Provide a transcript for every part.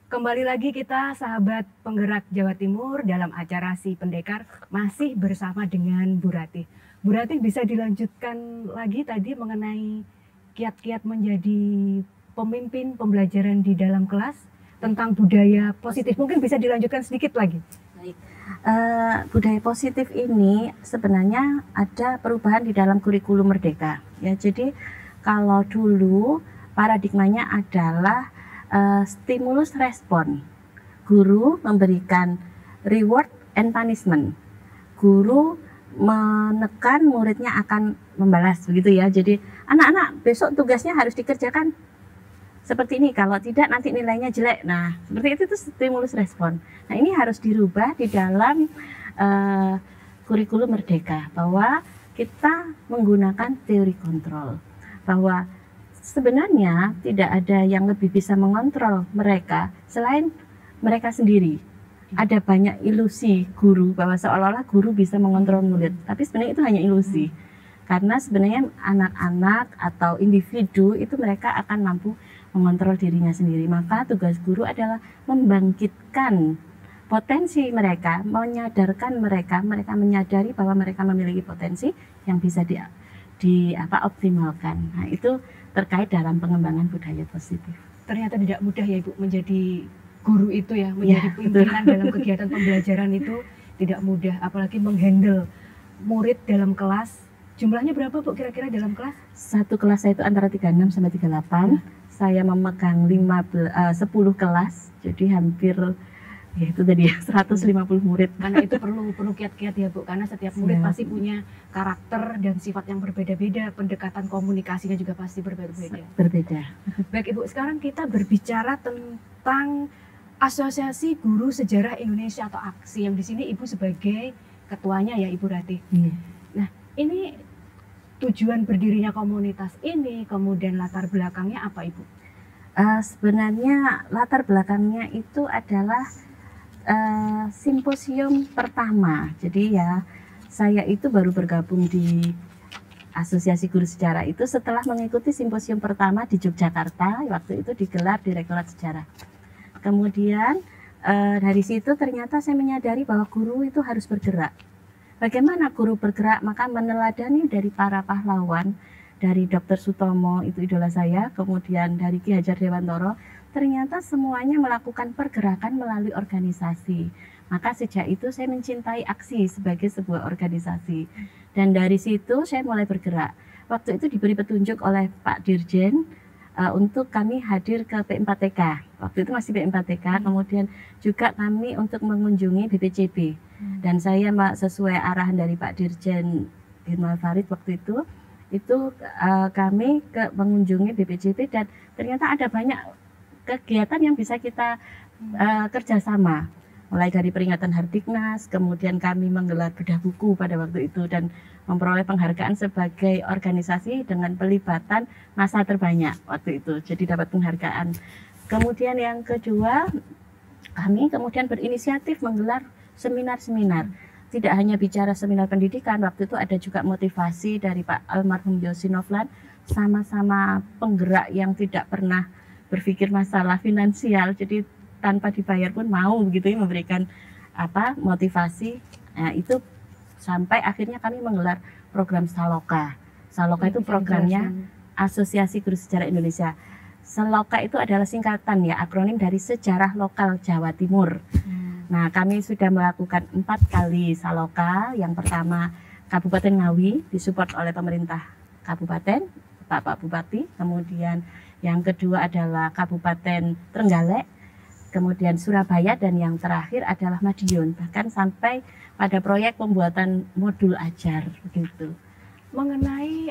Kembali lagi kita sahabat penggerak Jawa Timur dalam acara Si Pendekar masih bersama dengan Bu Ratih. Bu Ratih bisa dilanjutkan lagi tadi mengenai kiat-kiat menjadi pemimpin pembelajaran di dalam kelas tentang budaya positif. Mungkin bisa dilanjutkan sedikit lagi. Baik, budaya positif ini sebenarnya ada perubahan di dalam kurikulum Merdeka. Ya, jadi kalau dulu paradigmanya adalah stimulus respon. Guru memberikan reward and punishment. Guru menekan muridnya akan membalas, begitu ya. Jadi anak-anak besok tugasnya harus dikerjakan seperti ini, kalau tidak nanti nilainya jelek. Nah, seperti itu stimulus respon. Nah, ini harus dirubah di dalam kurikulum Merdeka, bahwa kita menggunakan teori kontrol, bahwa sebenarnya tidak ada yang lebih bisa mengontrol mereka selain mereka sendiri. Ada banyak ilusi guru bahwa seolah-olah guru bisa mengontrol murid, tapi sebenarnya itu hanya ilusi. Karena sebenarnya anak-anak atau individu itu mereka akan mampu mengontrol dirinya sendiri. Maka tugas guru adalah membangkitkan potensi mereka, menyadarkan mereka menyadari bahwa mereka memiliki potensi yang bisa optimalkan. Nah, itu terkait dalam pengembangan budaya positif. Ternyata tidak mudah ya Ibu menjadi guru itu ya, menjadi pimpinan dalam kegiatan pembelajaran itu tidak mudah, apalagi menghandle murid dalam kelas. Jumlahnya berapa Bu kira-kira dalam kelas? Satu kelas saya itu antara 36 sampai 38. Saya memegang 10 kelas, jadi hampir ya itu tadi 150 murid. Karena itu perlu kiat-kiat ya Bu, karena setiap murid pasti punya karakter dan sifat yang berbeda-beda, pendekatan komunikasinya juga pasti berbeda-beda. Baik Ibu, sekarang kita berbicara tentang Asosiasi Guru Sejarah Indonesia atau AGSI, yang di sini Ibu sebagai ketuanya ya Ibu Ratih. Nah, ini tujuan berdirinya komunitas ini, kemudian latar belakangnya apa Ibu? Sebenarnya latar belakangnya itu adalah simposium pertama. Jadi ya saya itu baru bergabung di Asosiasi Guru Sejarah itu setelah mengikuti simposium pertama di Yogyakarta. Waktu itu digelar di Rektorat Sejarah. Kemudian dari situ ternyata saya menyadari bahwa guru itu harus bergerak. Bagaimana guru bergerak? Maka meneladani dari para pahlawan, dari Dr. Sutomo, itu idola saya, kemudian dari Ki Hajar Dewantoro, ternyata semuanya melakukan pergerakan melalui organisasi. Maka sejak itu saya mencintai AGSI sebagai sebuah organisasi. Dan dari situ saya mulai bergerak. Waktu itu diberi petunjuk oleh Pak Dirjen untuk kami hadir ke P4TK. Waktu itu masih P4TK, kemudian juga kami untuk mengunjungi BPCB. Dan saya sesuai arahan dari Pak Dirjen Irma Farid waktu itu kami mengunjungi BPCB dan ternyata ada banyak kegiatan yang bisa kita kerjasama, mulai dari peringatan Hardiknas, kemudian kami menggelar bedah buku pada waktu itu dan memperoleh penghargaan sebagai organisasi dengan pelibatan massa terbanyak waktu itu, jadi dapat penghargaan. Kemudian yang kedua, kami kemudian berinisiatif menggelar seminar-seminar. Tidak hanya bicara seminar pendidikan, waktu itu ada juga motivasi dari Pak almarhum Yosi Novlan, sama-sama penggerak yang tidak pernah berpikir masalah finansial, jadi tanpa dibayar pun mau begitu ya memberikan motivasi. Nah, itu sampai akhirnya kami menggelar program Saloka. Saloka itu programnya Asosiasi Guru Sejarah Indonesia. Saloka itu adalah singkatan ya, akronim dari Sejarah Lokal Jawa Timur. Nah, kami sudah melakukan 4 kali Saloka. Yang pertama Kabupaten Ngawi disupport oleh pemerintah kabupaten, Pak Bupati. Kemudian yang kedua adalah Kabupaten Trenggalek, kemudian Surabaya, dan yang terakhir adalah Madiun. Bahkan sampai pada proyek pembuatan modul ajar begitu. Mengenai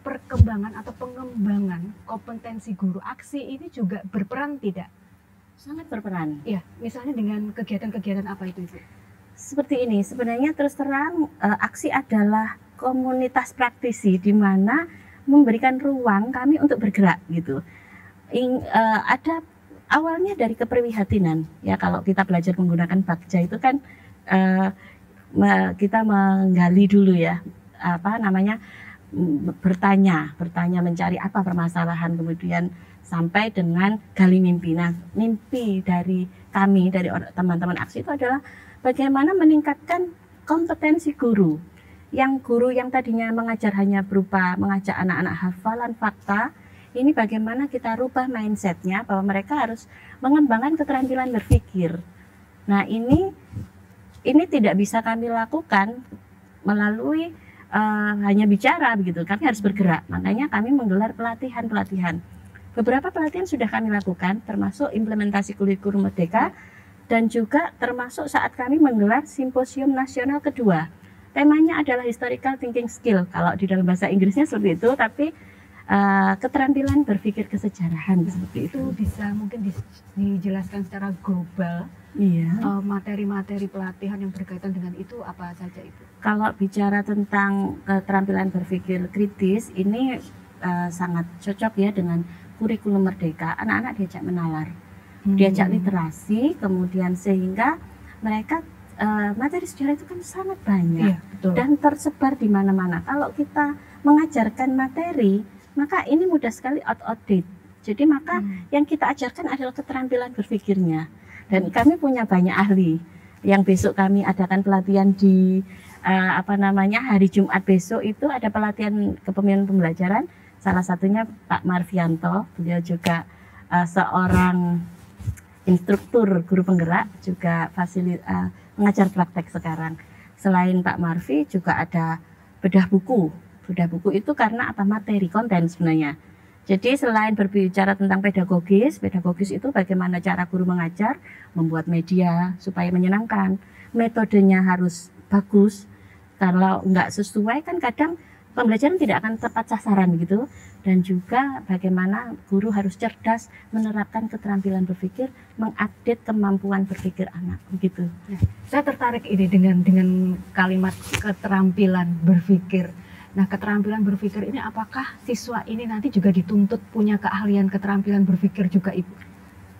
perkembangan atau pengembangan kompetensi guru, AGSI ini juga berperan tidak? Sangat berperan. Ya, misalnya dengan kegiatan-kegiatan apa itu Ibu? Seperti ini, sebenarnya terus terang AGSI adalah komunitas praktisi di mana memberikan ruang kami untuk bergerak gitu. Ada awalnya dari keprihatinan ya, kalau kita belajar menggunakan Bagja itu kan kita menggali dulu ya, bertanya mencari apa permasalahan, kemudian sampai dengan gali mimpi. Nah, mimpi dari kami, dari teman-teman aksi itu adalah bagaimana meningkatkan kompetensi guru. Yang guru yang tadinya mengajar hanya berupa mengajak anak-anak hafalan fakta, ini bagaimana kita rubah mindsetnya bahwa mereka harus mengembangkan keterampilan berpikir. Nah, ini tidak bisa kami lakukan melalui hanya bicara begitu. Kami harus bergerak. Makanya kami menggelar pelatihan-pelatihan. Beberapa pelatihan sudah kami lakukan, termasuk implementasi kurikulum Merdeka, dan juga termasuk saat kami menggelar simposium nasional kedua. Temanya adalah historical thinking skill. Kalau di dalam bahasa Inggrisnya seperti itu, tapi keterampilan berpikir kesejarahan seperti itu. Bisa mungkin dijelaskan secara global. Iya. Materi-materi pelatihan yang berkaitan dengan itu apa saja itu? Kalau bicara tentang keterampilan berpikir kritis, ini sangat cocok ya dengan kurikulum Merdeka. Anak-anak diajak menalar, diajak literasi, kemudian sehingga mereka materi sejarah itu kan sangat banyak, betul. Dan tersebar di mana-mana. Kalau kita mengajarkan materi, maka ini mudah sekali out of date. Jadi maka yang kita ajarkan adalah keterampilan berpikirnya. Dan kami punya banyak ahli. Yang besok kami adakan pelatihan di hari Jumat besok itu ada pelatihan kepemimpinan pembelajaran. Salah satunya Pak Marvianto, beliau juga seorang instruktur guru penggerak, juga mengajar praktek sekarang. Selain Pak Marvi juga ada bedah buku. Bedah buku itu karena apa? Materi, konten sebenarnya. Jadi selain berbicara tentang pedagogis itu bagaimana cara guru mengajar, membuat media supaya menyenangkan. Metodenya harus bagus. Kalau nggak sesuai kan kadang pembelajaran tidak akan tepat sasaran gitu. Dan juga bagaimana guru harus cerdas menerapkan keterampilan berpikir, mengupdate kemampuan berpikir anak begitu. Saya tertarik ini dengan kalimat keterampilan berpikir. Nah, keterampilan berpikir ini apakah siswa ini nanti juga dituntut punya keahlian keterampilan berpikir juga, Ibu?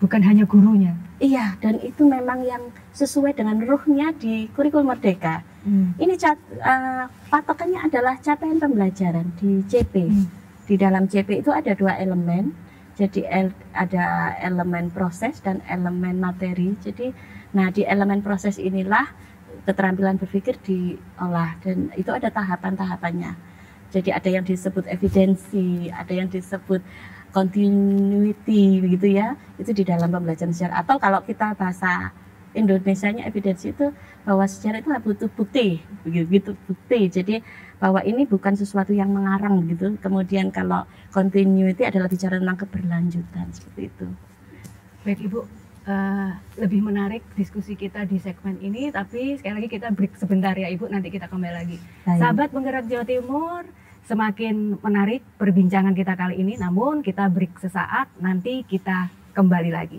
Bukan hanya gurunya. Iya, dan itu memang yang sesuai dengan ruhnya di kurikulum Merdeka. Ini patokannya adalah capaian pembelajaran di CP. Di dalam CP itu ada 2 elemen. Jadi ada elemen proses dan elemen materi. Jadi, di elemen proses inilah keterampilan berpikir diolah, dan itu ada tahapan-tahapannya. Jadi ada yang disebut evidensi, ada yang disebut continuity begitu ya. Itu di dalam pembelajaran sejarah. Atau kalau kita bahasa Indonesianya evidensi itu bahwa sejarah itu butuh bukti, begitu bukti. Jadi bahwa ini bukan sesuatu yang mengarang gitu. Kemudian kalau continuity adalah bicara tentang keberlanjutan seperti itu. Baik Ibu, lebih menarik diskusi kita di segmen ini, tapi sekali lagi kita break sebentar ya Ibu, nanti kita kembali lagi. Baik. Sahabat Penggerak Jawa Timur, semakin menarik perbincangan kita kali ini, namun kita break sesaat, nanti kita kembali lagi.